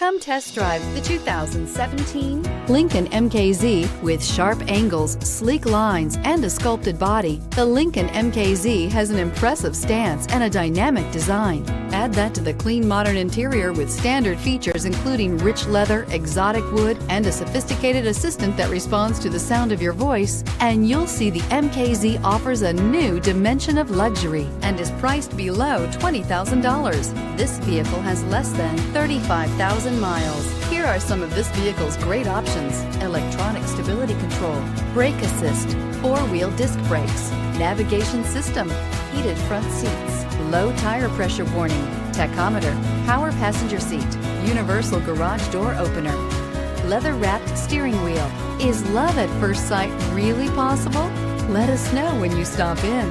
Come test drive the 2017 Lincoln MKZ. With sharp angles, sleek lines, and a sculpted body, the Lincoln MKZ has an impressive stance and a dynamic design. Add that to the clean, modern interior with standard features including rich leather, exotic wood, and a sophisticated assistant that responds to the sound of your voice, and you'll see the MKZ offers a new dimension of luxury and is priced below $20,000. This vehicle has less than 35,000 miles. Here are some of this vehicle's great options: electronic stability control, brake assist, 4-wheel disc brakes, navigation system, heated front seats, low tire pressure warning, tachometer, power passenger seat, universal garage door opener, leather-wrapped steering wheel. Is love at first sight really possible? Let us know when you stop in.